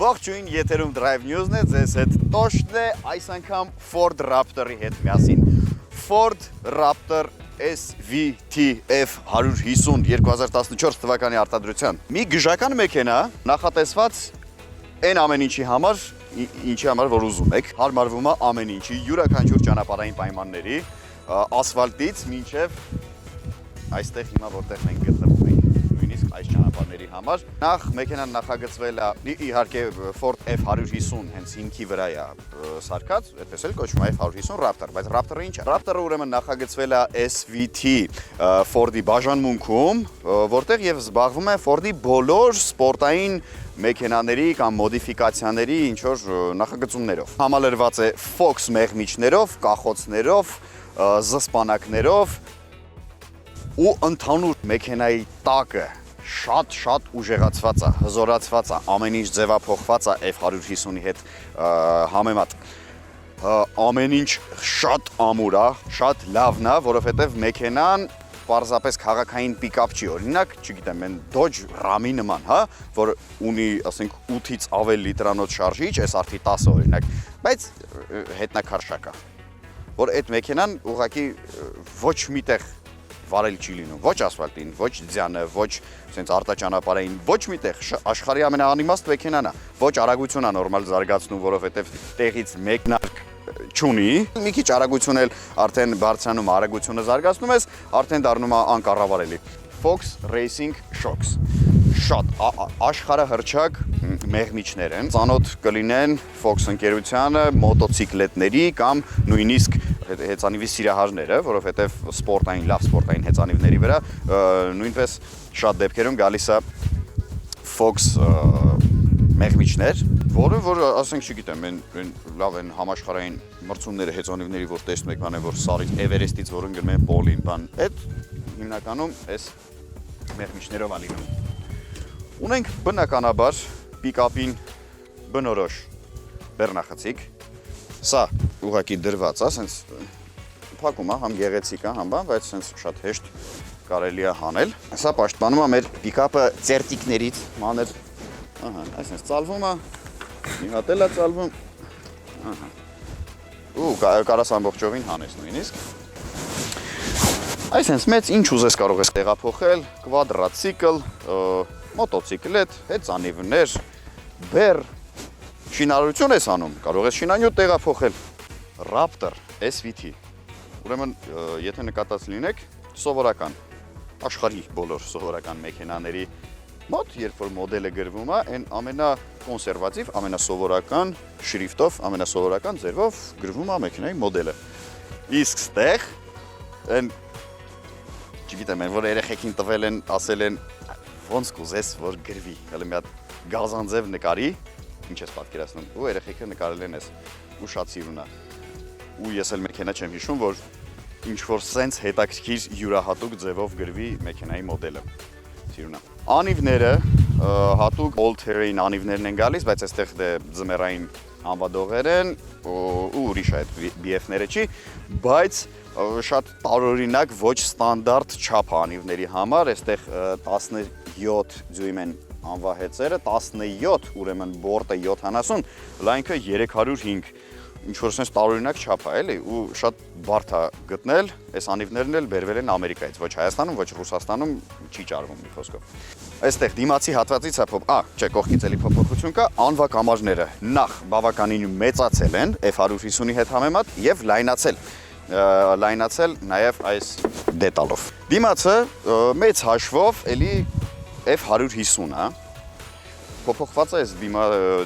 Ողջույն, եթերում Drive News-ն է, ձեզ հետ Տոշն է, այս անգամ Ford Raptor-ի հետ միասին։ Ford Raptor SVT F150 2014 թվականի արտադրության։ Մի գժական մեքենա, նախատեսված այն ամեն ինչի համար, որ ուզում եք, հարմարվում է ամեն ինչի, յուրաքանչյուր ճանապարհային պայմանների, ասֆալտից մինչև այստեղ հիմա որտեղ մենք գտնվում ենք, նույնիսկ այս ճանապարհների համար։ Նախ մեքենան նախագծվել է իհարկե Ford F150 հենց հիմքի վրա է սարքած, այդպես էլ կոչվում է F150 Raptor, բայց Raptor-ը ինչ է։ Raptor-ը ուրեմն նախագծվել է SVT Ford-ի բաժանմունքում, որտեղ եւ զբաղվում է Ford-ի բոլոր սպորտային մեքենաների կամ մոդիֆիկացիաների ինչ-որ նախագծումներով։ Համալրված է Fox մեղմիչներով, կախոցներով, զսպանակներով ու ընդհանուր մեքենայի տակը շատ ուժեղացված է, հզորացված է, ամեն ինչ ձևափոխված է F150-ի հետ համեմատ։ Ամեն ինչ շատ ամուր է, շատ լավն է, որովհետև մեքենան պարզապես քաղաքային պիկապ չի, օրինակ, չգիտեմ, այն Dodge Ram-ի նման, հա, որ ունի, ասենք, 8-ից ավել լիտրանոց շարժիչ, այս արդի 10 օրինակ, բայց հետնակարշակ է, որ այդ մեքենան ուղղակի ոչ միտեղ վարել չի լինում, ոչ ասֆալտին, ոչ ձյանը, ոչ սենց արտաճանապարհային, ոչ միտեղ, աշխարհի ամենաանիմաստ մեքենան է, ոչ արագություն է նորմալ զարգացնում, որովհետև տեղից մեկնարկ չունի, մի քիչ արագություն էլ արդեն բարձրանում, արագությունը զարգացնում ես, արդեն դառնում է անկառավարելի։ Fox Racing Shocks, շատ աշխարհահռչակ մեղմիչներ են, ծանոթ կլինեն Fox ընկերությանը, մոտոցիկլետների կամ նույնիսկ հեծանիվի սիրահարները, որովհետև լավ սպորտային հեծանիվների վրա նույնպես շատ դեպքերում գալիս է Fox մեղմիչներ, որ ասենք չգիտեմ, լավ են համաշխարհային մրցումները հեծանիվների, որ տեսնում եք, բան որ Սարից Էվերեստից որ ընկնում են Պոլին, բան, այդ հիմնականում այս մեղմիչներով է լինում։ Ունենք բնականաբար պիկապին բնորոշ բեռնախցիկ, սա ուղղակի դրված է, սենց փակում է, համ գեղեցիկ է, համ բան, բայց սենց շատ հեշտ կարելի է հանել։ Սա պաշտպանում է մեր պիկապը ծերտիկներից, մանր, այսպես ծալվում է, մի հատ էլ է ծալվում, ու կարաս ամբողջովին հանես նույնիսկ։ Այսպես մեծ ինչ ուզես կարող ես տեղափոխել, կվադրացիկլ, մոտոցիկլետ, հեծանիվներ, բեռ, շինարարություն ես անում, կարող ես շինանյութ տեղափոխել, Raptor SVT, ուրեմն եթե նկատած լինեք, սովորական, աշխարհի բոլոր սովորական մեքենաների մոտ, երբ որ մոդելը գրվում է, այն ամենակոնսերվատիվ, ամենասովորական շրիֆտով, ամենասովորական ձևով գրվում է մեքենայի մոդելը։ Իսկ ստեղ, այն, չգիտեմ, որ երեխեքին տվել են, ասել են, ոնց կուզես, որ գրվի, հələ մի հատ գազանձև նկարի, ինչ ես պատկերացնում, ու երեխեքը նկարել են ես, ու շատ սիրուն է, ու ես էլ մեքենա չեմ հիշում, որ ինչ-որ սենց հետաքրքիր յուրահատուկ ձևով գրվի մեքենայի մոդելը, սիրուն է։ Անիվները, հատուկ all-terrain անիվներն են գալիս, բայց այստեղ ձմեռային անվադողեր են, ու ուրիշ այդ BF-ները չի, բայց շատ տարօրինակ ոչ ստանդարտ չափ անիվների համար, այստեղ 17 դյույմ են անվահեցերը, 17, ուրեմն բորտը 70, լայնքը 305, ինչ-որ սենց տարօրինակ չափ է, էլի, ու շատ բարդ է գտնել, այս անիվներն էլ բերվել են Ամերիկայից, ոչ Հայաստանում, ոչ Ռուսաստանում չի ճարվում մի խոսքով։ Այստեղ դիմացի հատվածից է կողքից էլի փոփոխություն կա, անվակամարները նախ բավականին մեծացել են F150-ի հետ համեմատ եւ լայնացել նաև այս դետալով։ Դիմացը մեծ հաշվով էլի F150-ը փոփոխված է այս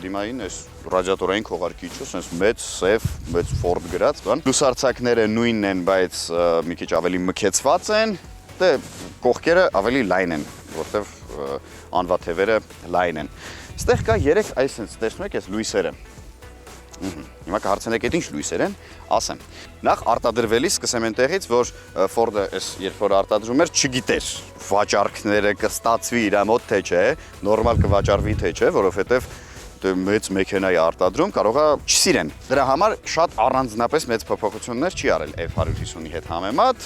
դիմային այս ռադիատորային քողարկիչը, sense մեծ սև, մեծ Ford գրած, բան։ Լուսարձակները նույնն են, բայց մի քիչ ավելի մքեցված են, դե կողքերը ավելի լայն են, որտեվ անվաթևերը լայն են։ Այստեղ կա 3 այս sense տեսնում եք այս լույսերը։ Հիմա կհարցնեք, այդ ինչ լույսեր են, ասեմ։ Նախ արտադրվելիս սկսեմ այնտեղից, որ Ford-ը երբ որ արտադրում էր, չգիտեր վաճառքները կստացվի իր մոտ թե չէ, նորմալ կվաճառվի թե չէ, որովհետև մեծ մեքենա է արտադրում, կարող է չսիրեն։ Դրա համար շատ առանձնապես մեծ փոփոխություններ չի արել F150-ի հետ համեմատ,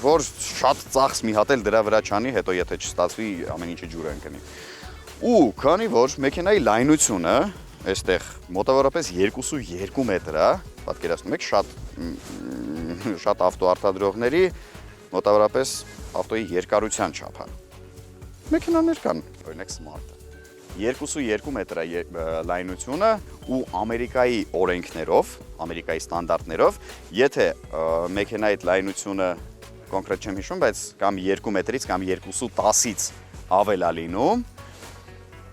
որ շատ ծախս մի հատ էլ դրա վրա չանի, հետո եթե չստացվի ամեն ինչը ջուրը ընկնի։ Ու քանի որ մեքենայի լայնությունը այստեղ մոտավորապես 2.2 մետր է, պատկերացնում եք, շատ ավտո արտադրողների մոտավորապես ավտոյի երկարության չափ է։ Մեքենաներ կան, օրինակ Smart 2.2 մետր է լայնությունը ու Ամերիկայի օրենքներով, Ամերիկայի ստանդարտներով, եթե մեքենայի լայնությունը կոնկրետ չեմ հիշում, բայց կամ 2 մետրից կամ 2.10-ից ավել է լինում,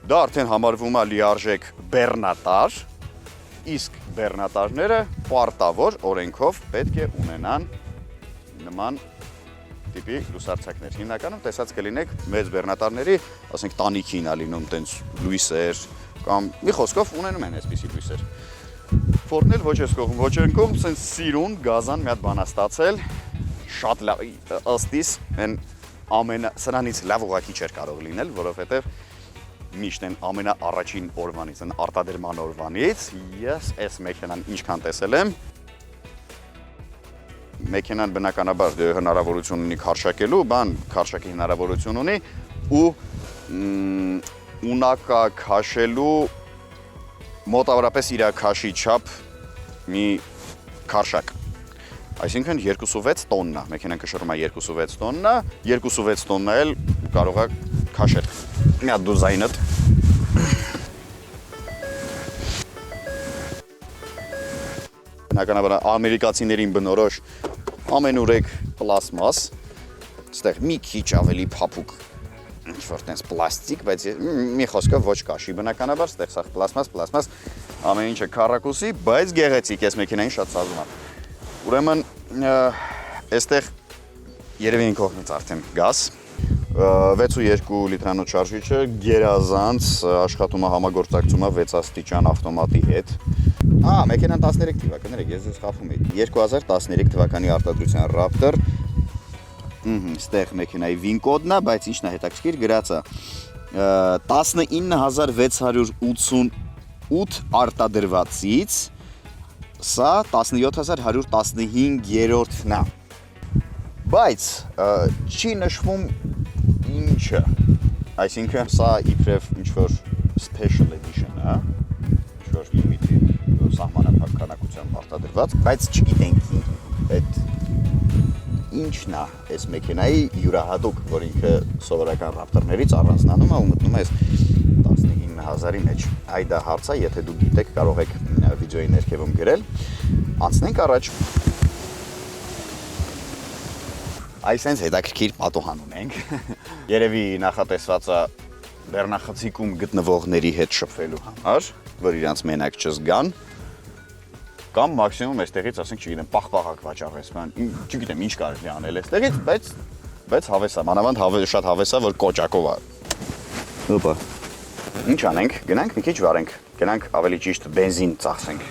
դա արդեն համարվում է լիարժեք բեռնատար, իսկ բեռնատարները պարտավոր օրենքով պետք է ունենան նման տիպի լուսարձակներ։ Հիմնականում տեսած կլինեք մեծ բեռնատարների, ասենք տանիքին է լինում տենց լույսեր կամ մի խոսքով ունենում են այսպիսի լույսեր։ Ֆորդն էլ ոչ այս կողմ, ոչ այն կողմ, սենց սիրուն գազան մի հատ բան է ստացել, շատ լավ, ըստ իս սրանից լավ ուղղակի չէր կարող լինել, որովհետև միշտ են ամենաառաջին օրվանից, արտադրման օրվանից, ես այս մեքենան ինչքան տեսել եմ, մեքենան բնականաբար հնարավորություն ունի քարշակելու, քարշակի հնարավորություն ունի ու ունակա քաշելու մոտավորապես իր քաշի չափ մի քարշակ։ Այսինքն 2.6 տոննա, մեքենան կշռում է 2.6 տոննա, 2.6 տոննա էլ կարող է քաշել։ Մի հատ դու զայնդ։ Բնականաբար ամերիկացիներին բնորոշ ամենուրեք պլաստմաս, այստեղ մի քիչ ավելի փափուկ ինչ-որ տենց պլաստիկ, բայց մի խոսքով ոչ կաշի, բնականաբար այստեղ սա պլաստմաս, ամեն ինչը քառակուսի, բայց գեղեցիկ, այս մեքենային շատ սազում է։ Ուրեմն այստեղ երևի են կողմից արդեն գազ, 6.2 լիտրանոց շարժիչը գերազանց աշխատում է համագործակցում 6 աստիճան ավտոմատի հետ։ Մեքենան 13 թվականներ, ես ձեզ խափում էի։ 2013 թվականի արտադրության Raptor։ Այստեղ մեքենայի VIN կոդն է, բայց ինչն է հետաքրքիր գրած է 19688 արտադրվածից սա 17115-րդն է։ Բայց չի նշվում ինչը, այսինքն սա իբրև ինչ-որ special edition է, ինչ-որ limited սահմանափակ քանակությամբ արտադրված, բայց չգիտենք այդ ինչն է այս մեքենայի յուրահատուկ, որ ինքը սովորական Raptor-ներից առանձնանում է ու մտնում է այս 19000-ի մեջ։ Այ դա հարց է, եթե դուք գիտեք, կարող եք վիդեոյի ներքևում գրել։ Անցնենք առաջ։ Այսենց հետաքրքիր պատոհան ունենք։ Երևի նախատեսվածը բեռնախցիկում գտնվողների հետ շփվելու համար, որ իրանց մենակ չզգան, կամ մաքսիմում այստեղից, ասենք, չգիտեմ, պաղպաղակ վաճառես, չգիտեմ, ինչ կարելի անել այստեղից, բայց հավես է, մանավանդ շատ հավես է, որ կոճակով է։ Հոպա։ Ինչ անենք, գնանք մի քիչ վարենք, գնանք ավելի ճիշտ բենզին ծախսենք։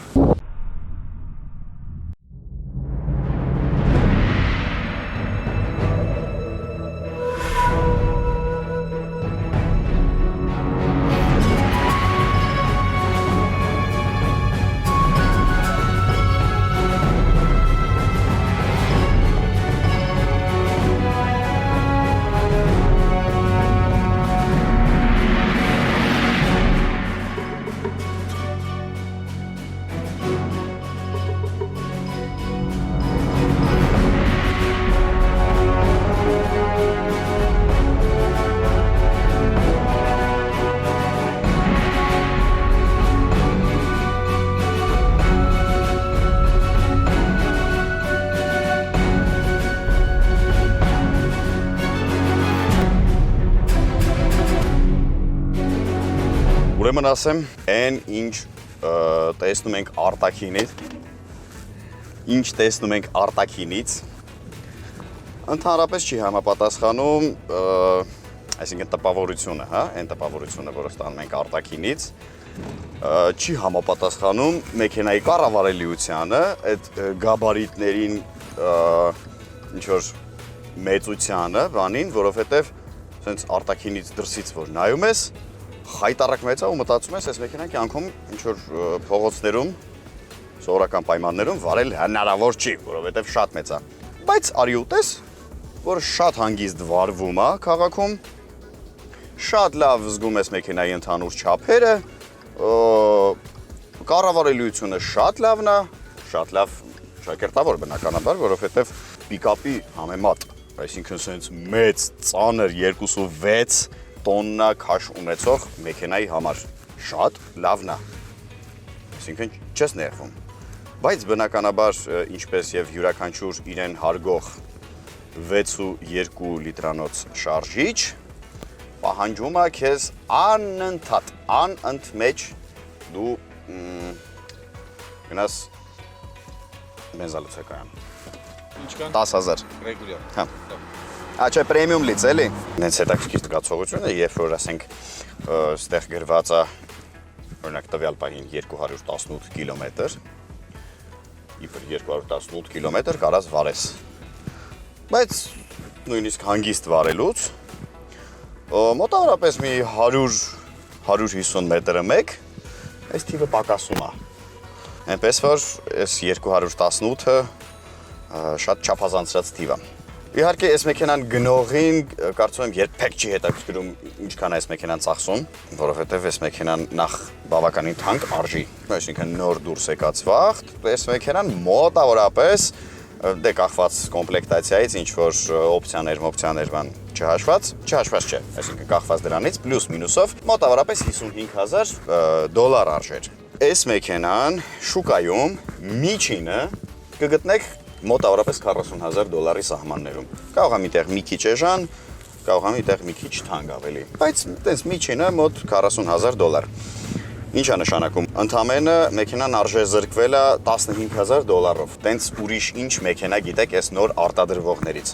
Ուրեմն ասեմ, այն ինչ տեսնում ենք արտաքինից, ընդհանրապես չի համապատասխանում, այսինքն տպավորությունը, այն տպավորությունը, որը ստանում ենք արտաքինից, չի համապատասխանում մեքենայի կառավարելիությանը, այդ գաբարիտներին ինչ-որ մեծությանը, բանին, որովհետև սենց արտաքինից դրսից որ նայում ես, խայտառակ մեծ է ու մտածում ես, այս մեքենան կյանքում ինչ-որ փողոցներում, սովորական պայմաններում վարել հնարավոր չի, որովհետև շատ մեծ է։ Բայց արի ուտես, որ շատ հանգիստ վարվում է քաղաքում, շատ լավ զգում ես մեքենայի ընդհանուր չափերը, կառավարելիությունը շատ լավն է, շատ լավ շակերտավոր բնականաբար, որովհետև պիկապի համեմատ, այսինքն սենց մեծ, ծանր 2.6 տոննա քաշ ունեցող մեքենայի համար շատ լավն է, այսինքն չես նեղվում, բայց բնականաբար ինչպես և յուրաքանչյուր իրեն հարգող 6.2 լիտրանոց շարժիչ, պահանջում է քեզ անընդհատ, անընդմեջ դու գնաս բենզալուծակայան։ Ինչքան? 10,000։ Ռեգուլյար։ Հա։ Չէ, պրեմիում լից էլի։ Նենց հետաքրքիր զգացողություն է, երբ որ ասենք ստեղ գրված է օրինակ տվյալ պահին 218 կիլոմետր, իբր 218 կիլոմետր կարաս վարես։ Բայց նույնիսկ հանգիստ վարելուց մոտավորապես մի 100-150 մետրը մեկ այս թիվը պակասում է։ Այնպես որ այս 218-ը շատ չափազանցրած թիվ է։ Իհարկե այս մեքենան գնողին կարծում եմ երբեք չի հետաքրքրում ինչքան է այս մեքենան ծախսում, որովհետև այս մեքենան նախ բավականին թանկ արժի, այսինքն նոր դուրս եկած վաղ, այս մեքենան մոտավորապես դե կախված կոմպլեկտացիայից ինչ որ օպցիաներ բան չհաշված չէ, այսինքն կախված դրանից պլյուս մինուսով մոտավորապես 55,000 դոլար արժեր։ Այս մեքենան շուկայում միջինը կգտնեք մոտավորապես 40,000 դոլարի սահմաններում։ Կարող է միտեղ մի քիչ էժան, կարող է միտեղ մի քիչ թանկ ավելի, բայց տենց միջինը մոտ 40,000 դոլար։ Ինչ է նշանակում։ Ընդամենը մեքենան արժեզրկվել է 15,000 դոլարով։ Տենց ուրիշ ինչ մեքենա գիտեք այս նոր արտադրվողներից։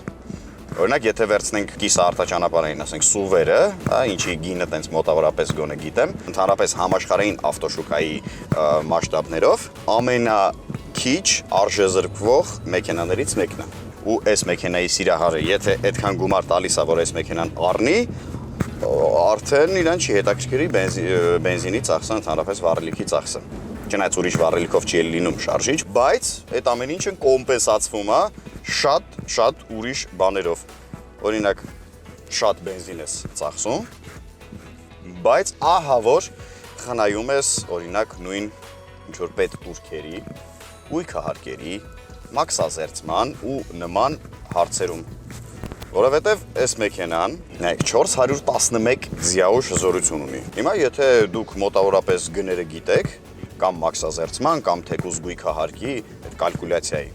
Օրինակ, եթե վերցնենք կիսաարտաճանապարհային, ասենք սուվերը, ինչի գինը տենց մոտավորապես գոնե գիտեմ, ընդհանրապես համաշխարհային ավտոշուկայի մասշտաբներով ամենաքիչ արժեզրկվող մեքենաներից մեկն է։ Ու այս մեքենայի սիրահարը, եթե այդքան գումար տալիս է, որ այս մեքենան առնի, արդեն իրան չի հետաքրքրի բենզինի ծախսը, ընդհանրապես վառելիքի ծախսը։ Չնայած ուրիշ վառելիքով չի լինում շարժիչ, բայց այդ ամեն ինչը կոմպենսացվում է շատ ուրիշ բաներով։ Օրինակ, շատ բենզին ես ծախսում, բայց ահա որ խնայում ես օրինակ նույն ինչ-որ պետ տուրքերի, ույքահարկերի, մաքսազերծման ու նման հարցերում։ Որովհետև այս մեքենան 411 ձիաուժ հզորություն ունի։ Հիմա եթե դուք մոտավորապես գները գիտեք, կամ մաքսազերծման, կամ թեկուզ գույքահարկի այդ կալկուլյացիայի,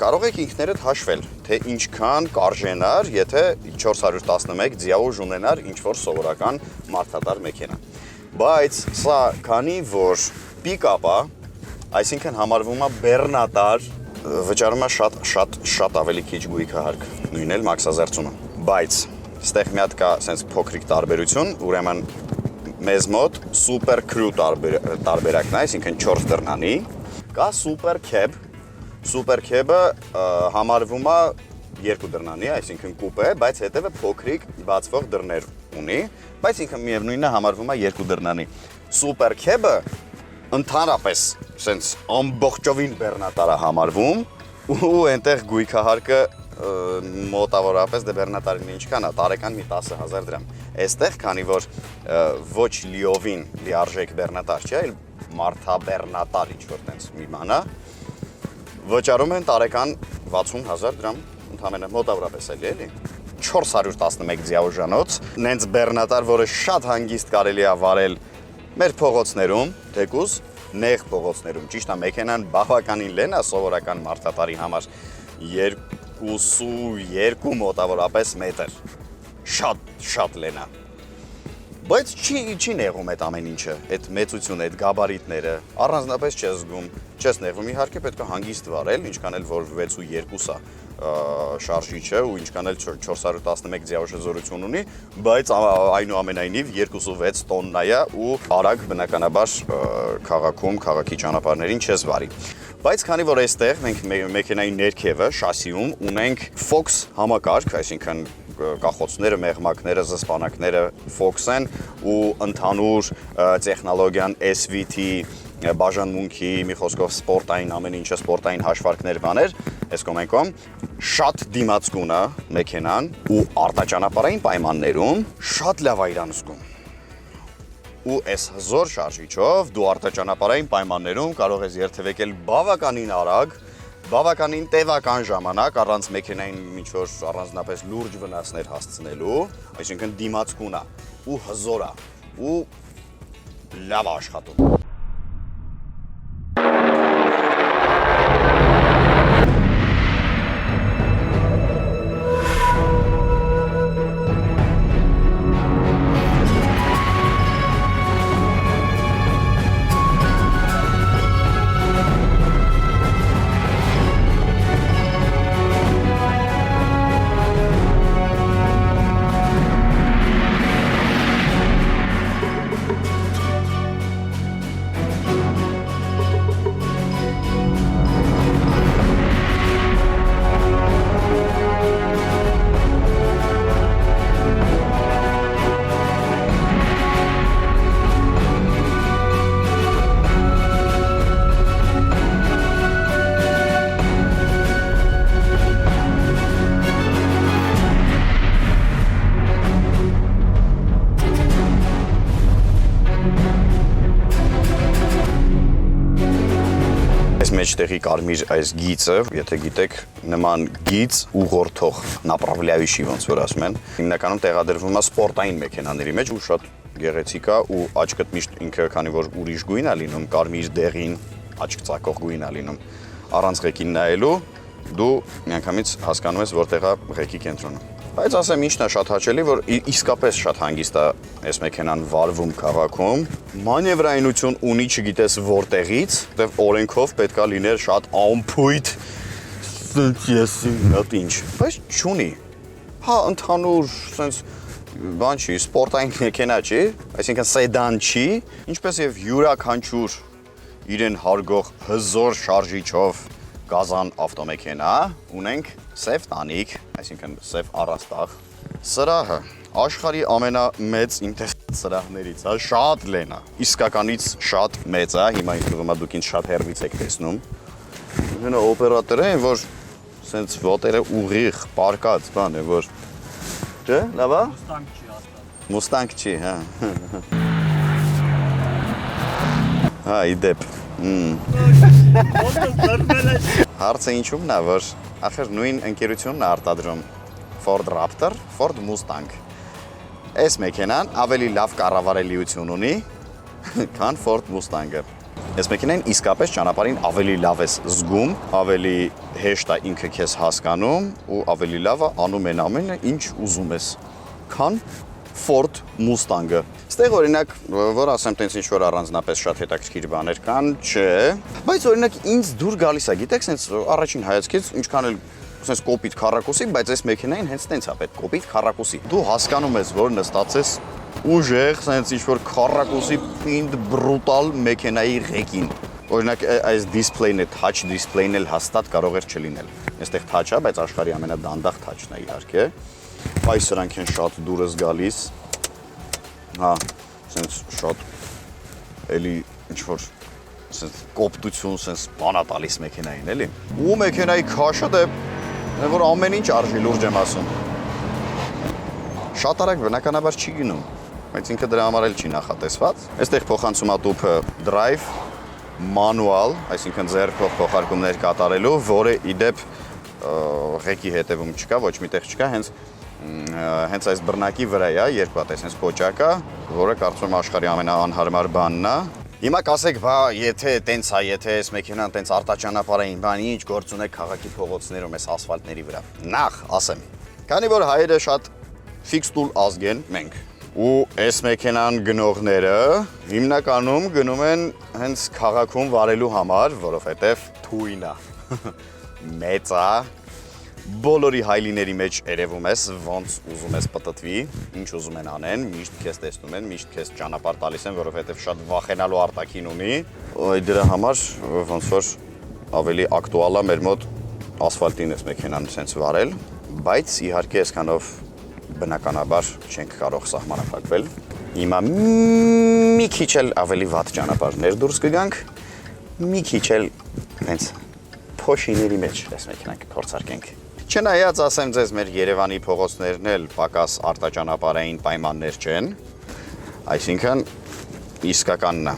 կարող եք ինքներդ հաշվել, թե ինչքան կարժենար, եթե 411 ձիաուժ ունենար ինչ-որ սովորական մարդատար մեքենա։ Բայց սա քանի որ պիկապ է, այսինքն համարվում է բեռնատար, վճարում է շատ ավելի քիչ գույքահարկ, նույնն էլ մաքսազերծումը։ Բայց ստեղ մի հատ կա սենց փոքրիկ տարբերություն, ուրեմն մեզ մոտ սուպեր քրու տարբերակն է, այսինքն 4 դռնանի, կա սուպեր քեբ, սուպեր քեբը համարվում է 2 դռնանի, այսինքն կուպե, բայց հետևը փոքրիկ բացվող դռներ ունի, բայց ինքը միևնույնն է համարվում է 2 դռնանի։ Սուպեր քեբը ընդհանրապես սենց ամբողջովին բեռնատար է համարվում ու այնտեղ գույքահարկը մոտավորապես դե բեռնատարին ինչքան է, տարեկան մի 10,000 դրամ։ Այստեղ, քանի որ ոչ լիովին լիարժեք բեռնատար չէ, այլ մարդաբեռնատար ինչ-որ տենց մի բան է, վճարում են տարեկան 60,000 դրամ, ընդհանրապես մոտավորապես էլի, 411 ձիաուժանոց, նենց բեռնատար, որը շատ հանգիստ կարելի է վարել մեր փողոցներում, թեկուզ նեղ փողոցներում, ճիշտ է, մեքենան բավականին լեն է սովորական մարդատարի համար 2.2 մոտավորապես մետր, շատ լեն է, բայց չի նեղում այդ ամեն ինչը, այդ մեծությունը, այդ գաբարիտները, առանձնապես չես զգում, չես նեղվում, իհարկե պետք է հանգիստ վարել, ինչքան էլ որ 6.2 է շարժիչը ու ինչքան էլ 411 ձիաուժ հզորություն ունի, բայց այնուամենայնիվ 2.6 տոննա է ու արագ բնականաբար քաղաքում, քաղաքի ճանապարհներին չես վարի։ Բայց քանի որ այստեղ մենք մեքենայի ներքևը, շասիում ունենք Fox համակարգ, այսինքն կախոցները, մեղմակները, զսպանակները Fox են ու ընդհանուր տեխնոլոգիան SVT բաժանմունքի, մի խոսքով սպորտային ամեն ինչը, սպորտային հաշվարկներ բաներ, այս կոմենկոմ շատ դիմացկուն է մեքենան ու արտաճանապարհային պայմաններում շատ լավ է իրան զգում։ ու այս հզոր շարժիչով դու արտաճանապարհային պայմաններում կարող ես երթևեկել բավականին արագ, բավականին տևական ժամանակ առանց մեքենային ինչ-որ առանձնապես լուրջ վնասներ հասցնելու, այսինքն դիմացկուն է ու հզոր է ու լավ աշխատում։ Մեջտեղի կարմիր այս գիծը, եթե գիտեք, նման գիծ ուղղորդող направляющий ոնց որ ասում են, հիմնականում տեղադրվում է սպորտային մեքենաների մեջ ու շատ գեղեցիկ է ու աչքդ միշտ ինքը քանի որ ուրիշ գույն է լինում, կարմիր դեղին, աչք ծակող գույն է լինում, առանց ղեկին նայելու դու միանգամից հասկանում ես որտեղ է ղեկի կենտրոնը։ Բայց ասեմ ինչն է շատ հաճելի, որ իսկապես շատ հանգիստ է այս մեքենան վարվում քաղաքում, մանևրայնություն ունի չգիտես որտեղից, որտեղ օրենքով պետքա լիներ շատ ամփույթ, սնտ ինչ, բայց չունի։ Հա ընդհանուր sense բան չի, սպորտային մեքենա չի, այսինքն սեդան չի, ինչպես եւ յուրաքանչյուր իրեն հարգող հզոր շարժիչով գազան ավտոմեքենա, ունենք սև տանիք, այսինքն սև առաստաղ, սրահը, աշխարհի ամենամեծ ինտերնետ սրահներից է, շատ լեն է, իսկականից շատ մեծ է, հիմա ինքնուրույն դուք ինձ շատ հեռվից եք տեսնում, հենա օպերատորը են, որ սենց ոտերը ուղիղ, պարկած բան է, որ, չէ, լավ է? Մուստանգ չի, հա։ Հա, իդեպ, Հարցը ինչումն է, որ ախր նույն ընկերությունն է արտադրում Ford Raptor, Ford Mustang։ Այս մեքենան ավելի լավ կառավարելիություն ունի, քան Ford Mustang-ը։ Այս մեքենան իսկապես ճանապարհին ավելի լավ ես զգում, ավելի հեշտ է ինքը քեզ հասկանում ու ավելի լավ է անում են ամենը, ինչ ուզում ես, քան Ford Mustang-ը։ Ստեղ օրինակ, որ ասեմ տենց ինչ-որ առանձնապես շատ հետաքրքիր բաներ կան, չէ, բայց օրինակ ինձ դուր գալիս է, գիտեք, սենց առաջին հայացքից ինչքան էլ սենց կոպիտ քառակուսի, բայց այս մեքենային հենց տենց է պետք կոպիտ քառակուսի։ Դու հասկանում ես, որ նստած ես ուժեղ, սենց ինչ-որ քառակուսի պինդ բրուտալ մեքենայի ղեկին։ Օրինակ այս դիսպլեյն է, touch դիսպլեյն էլ հաստատ կարող էր չլինել։ Այստեղ touch է, բայց աշխարհի ամենադանդաղ touch-ն է իհարկե։ Բայց սրանք են շատ դուրս գալիս, հա, սենց շատ էլի ինչ-որ սենց կոպտություն, սենց բանա տալիս մեքենային, էլի։ Ու մեքենայի քաշը դե, որ ամեն ինչ արժի, լուրջ եմ ասում։ Շատ արագ բնականաբար չի գնում, բայց ինքը դրա համար էլ չի նախատեսված։ Այստեղ փոխանցում է տուփը drive, manual, այսինքն ձեռքով փոխարկումներ կատարելու, որը իդեպ ղեկի հետևում չկա, ոչ միտեղ չկա, հենց այս բռնակի վրա է, երկու հատ այս կոճակը, որը կարծում եմ աշխարհի ամենաանհարմար բանն է։ Հիմա կասեք, բա եթե տենց է, եթե այս մեքենան տենց արտաճանապարհային բան, ինչ գործ ունեք քաղաքի փողոցներում, այս ասֆալտների վրա։ Նախ ասեմ, քանի որ հայերը շատ ֆիքս տուլ ազգ են մենք, ու այս մեքենան գնողները հիմնականում գնում են հենց քաղաքում վարելու համար, որովհետև թույն է, մեծ է, բոլորի հայլիների մեջ երևում ես, ոնց ուզում ես պտտվի, ինչ ուզում են անեն, միշտ քեզ տեսնում են, միշտ քեզ ճանապարհ տալիս են, որովհետև շատ վախենալու արտաքին ունի։ Դրա համար ոնց որ ավելի ակտուալ է մեր մոտ ասֆալտին էս մեքենան սենց վարել, բայց իհարկե այսքանով բնականաբար չենք կարող սահմանափակվել։ Հիմա մի քիչ էլ ավելի վատ ճանապարհներ դուրս կգանք, մի քիչ էլ հենց փոշիների մեջ այս մեքենան կփորձարկենք։ Չնայած ասեմ ձեզ, մեր Երևանի փողոցներն էլ պակաս արտաճանապարհային պայմաններ չեն, այսինքն իսկականն է։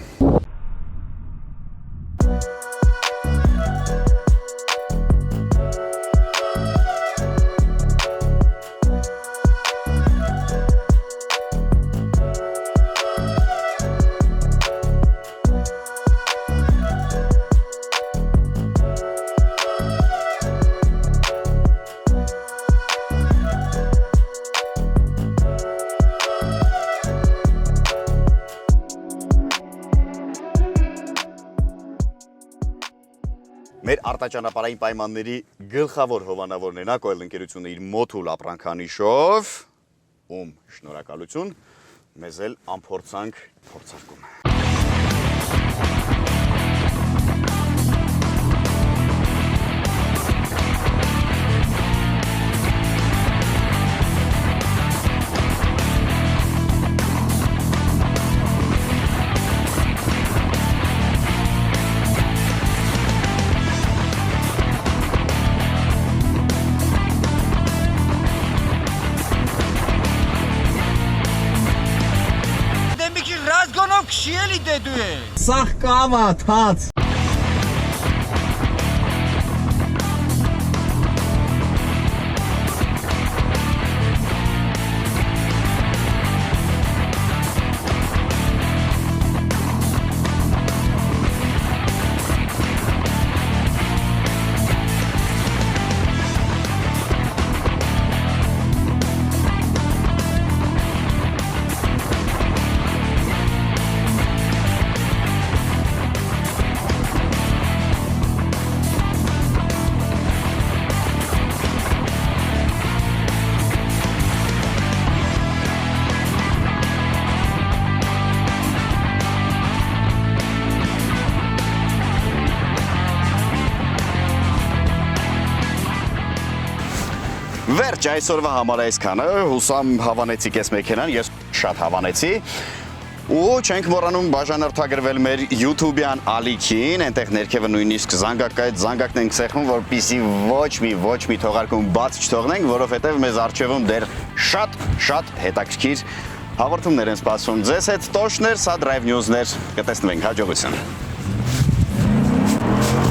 Մեր արտաճանապարհային պայմանների գլխավոր հովանավորն է Նակոել ընկերությունը իր մոթուլ ապրանքանիշով, ում շնորհակալություն, մեզ էլ անփորձանք փորձարկում։ Շիելի դեդու է։ Սաղ կավա, թաց։ Վերջ այսօրվա համար այսքանը, հուսամ հավանեցիք այս մեքենան, ես շատ հավանեցի ու չենք մոռանում բաժանորդագրվել մեր YouTube-յան ալիքին, այնտեղ ներքևը նույնիսկ զանգակն ենք սեղմում, որպեսզի ոչ մի թողարկում բաց չթողնենք, որովհետև մեզ առջևում դեռ շատ հետաքրքիր հաղորդումներ են սպասում։ Ձեզ հետ Տոշներ, սա Drive News-ներ, կտեսնվենք, հաջողություն։